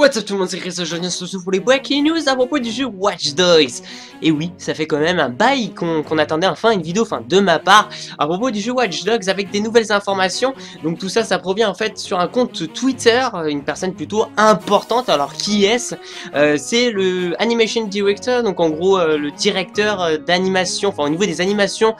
What's up tout le monde, c'est Chris, aujourd'hui on se retrouve pour les breaking news à propos du jeu Watch Dogs. Et oui, ça fait quand même un bail qu'on attendait enfin une vidéo, enfin de ma part, à propos du jeu Watch Dogs avec des nouvelles informations. Donc tout ça, ça provient en fait sur un compte Twitter, une personne plutôt importante. Alors qui est-ce? C'est le Animation Director, donc en gros le directeur d'animation, enfin au niveau des animations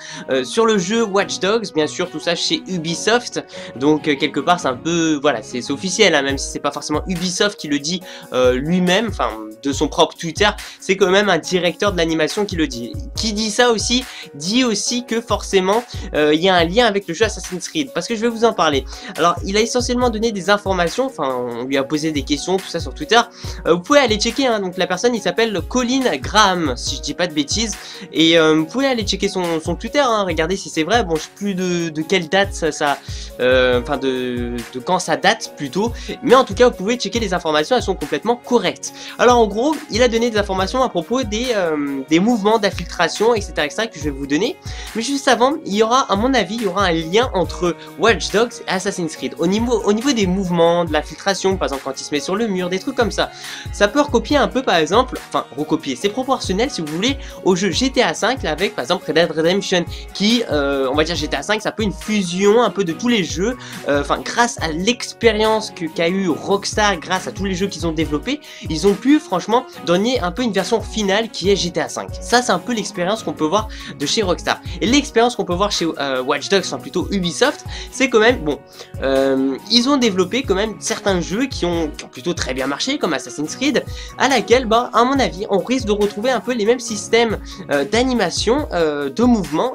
sur le jeu Watch Dogs, bien sûr tout ça chez Ubisoft. Donc quelque part c'est un peu, voilà, c'est officiel, hein, même si c'est pas forcément Ubisoft qui le dit lui-même, enfin de son propre Twitter, c'est quand même un directeur de l'animation qui le dit. Qui dit ça aussi, dit aussi que forcément il y a un lien avec le jeu Assassin's Creed, parce que je vais vous en parler. Alors il a essentiellement donné des informations, enfin on lui a posé des questions, tout ça sur Twitter. Vous pouvez aller checker, hein, donc la personne il s'appelle Colin Graham, si je dis pas de bêtises, et vous pouvez aller checker son Twitter, hein, regardez si c'est vrai. Bon, je sais plus de quelle date ça enfin de quand ça date plutôt, mais en tout cas vous pouvez checker les informations, elles sont complètement correctes. Alors en gros, il a donné des informations à propos des mouvements d'infiltration, etc., que je vais vous donner. Mais juste avant, il y aura, à mon avis, il y aura un lien entre Watch Dogs et Assassin's Creed. Au niveau des mouvements, de l'infiltration, par exemple quand il se met sur le mur, des trucs comme ça. Ça peut recopier un peu, par exemple, enfin recopier, c'est proportionnel si vous voulez au jeu GTA V avec par exemple Red Dead Redemption, qui, on va dire GTA V, c'est un peu une fusion un peu de tous les jeux, enfin grâce à l'expérience qu'a eu Rockstar, grâce à tous les jeux qu'ils ont développés, ils ont pu franchement donner un peu une version finale qui est GTA V. Ça c'est un peu l'expérience qu'on peut voir de chez Rockstar. Et l'expérience qu'on peut voir chez Watch Dogs, enfin plutôt Ubisoft, c'est quand même, bon, ils ont développé quand même certains jeux qui ont plutôt très bien marché, comme Assassin's Creed, à laquelle, bah, à mon avis, on risque de retrouver un peu les mêmes systèmes d'animation, de mouvement,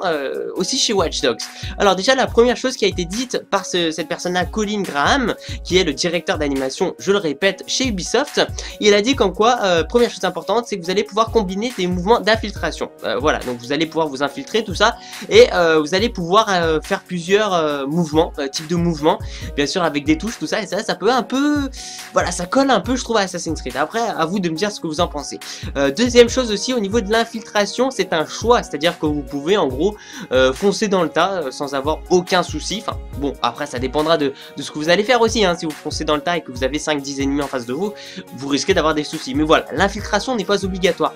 aussi chez Watch Dogs. Alors déjà, la première chose qui a été dite par cette personne-là, Colin Graham, qui est le directeur d'animation, je le répète, chez Ubisoft, il a dit qu'en quoi, première chose importante, c'est que vous allez pouvoir combiner des mouvements d'infiltration. Voilà, donc vous allez pouvoir vous infiltrer, tout ça, et vous allez pouvoir faire plusieurs mouvements, types de mouvements, bien sûr avec des touches, tout ça, et ça peut un peu, voilà, ça colle un peu, je trouve, à Assassin's Creed. Après, à vous de me dire ce que vous en pensez. Deuxième chose aussi, au niveau de l'infiltration, c'est un choix, c'est-à-dire que vous pouvez en gros foncer dans le tas sans avoir aucun souci. Enfin, bon, après ça dépendra de ce que vous allez faire aussi, hein. Si vous foncez dans le tas et que vous avez 5-10 ennemis en face de vous, vous risquez d'avoir des soucis. Mais voilà, l'infiltration n'est pas obligatoire.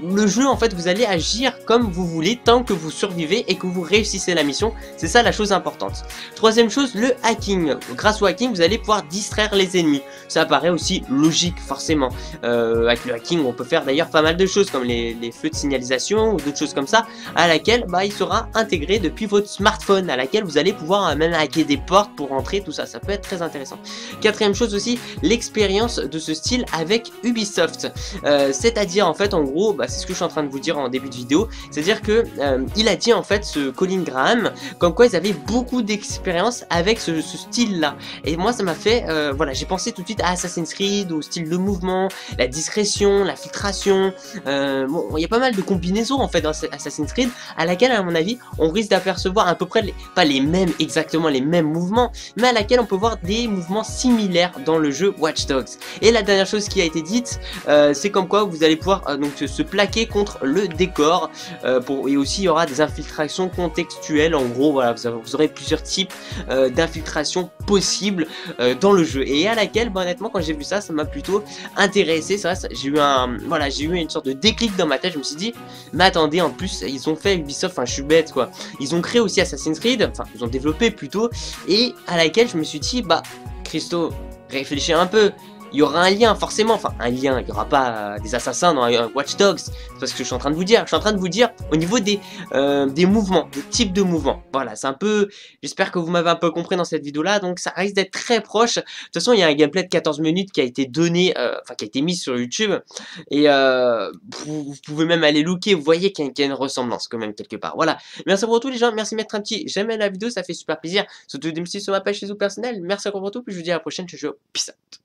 Le jeu, en fait, vous allez agir comme vous voulez tant que vous survivez et que vous réussissez la mission. C'est ça la chose importante. Troisième chose, le hacking. Grâce au hacking, vous allez pouvoir distraire les ennemis. Ça paraît aussi logique, forcément. Avec le hacking, on peut faire d'ailleurs pas mal de choses, comme les feux de signalisation ou d'autres choses comme ça, à laquelle, bah, il sera intégré depuis votre smartphone, à laquelle vous allez pouvoir même hacker des portes pour rentrer, tout ça. Ça peut être très intéressant. Quatrième chose aussi, l'expérience de ce style avec Ubisoft. C'est-à-dire, en fait, en gros, bah, c'est ce que je suis en train de vous dire en début de vidéo, c'est-à-dire que il a dit, en fait, ce Colin Graham, comme quoi ils avaient beaucoup d'expérience avec ce style-là. Et moi, ça m'a fait, voilà, j'ai pensé tout de suite à Assassin's Creed, au style de mouvement, la discrétion, la filtration. Bon, il y a pas mal de combinaisons, en fait, dans Assassin's Creed, à laquelle, à mon avis, on risque d'apercevoir à peu près, pas les mêmes, exactement les mêmes mouvements, mais à laquelle on peut voir des mouvements similaires dans le jeu Watch Dogs. Et la dernière chose qui a été dite, c'est comme quoi vous allez pouvoir donc se plaquer contre le décor, et aussi il y aura des infiltrations contextuelles. En gros, voilà, vous aurez plusieurs types d'infiltration possibles dans le jeu, et à laquelle, bah, honnêtement, quand j'ai vu ça, ça m'a plutôt intéressé. C'est vrai, j'ai eu voilà, j'ai eu une sorte de déclic dans ma tête. Je me suis dit, mais attendez, en plus ils ont fait Ubisoft, enfin je suis bête quoi, ils ont créé aussi Assassin's Creed, enfin ils ont développé plutôt, et à laquelle je me suis dit, bah Christo, réfléchis un peu, il y aura un lien forcément, enfin un lien, il n'y aura pas des assassins dans Watch Dogs, c'est parce que je suis en train de vous dire, au niveau des mouvements, des types de mouvements, voilà, c'est un peu, j'espère que vous m'avez un peu compris dans cette vidéo là, donc ça risque d'être très proche. De toute façon il y a un gameplay de 14 minutes qui a été donné, enfin qui a été mis sur YouTube, et vous pouvez même aller looker, vous voyez qu'il y a une ressemblance quand même quelque part, voilà. Merci pour tout les gens, merci de mettre un petit j'aime à la vidéo, ça fait super plaisir, surtout de me suivre sur ma page Facebook personnelle, merci encore pour tout, puis je vous dis à la prochaine, ciao, peace out.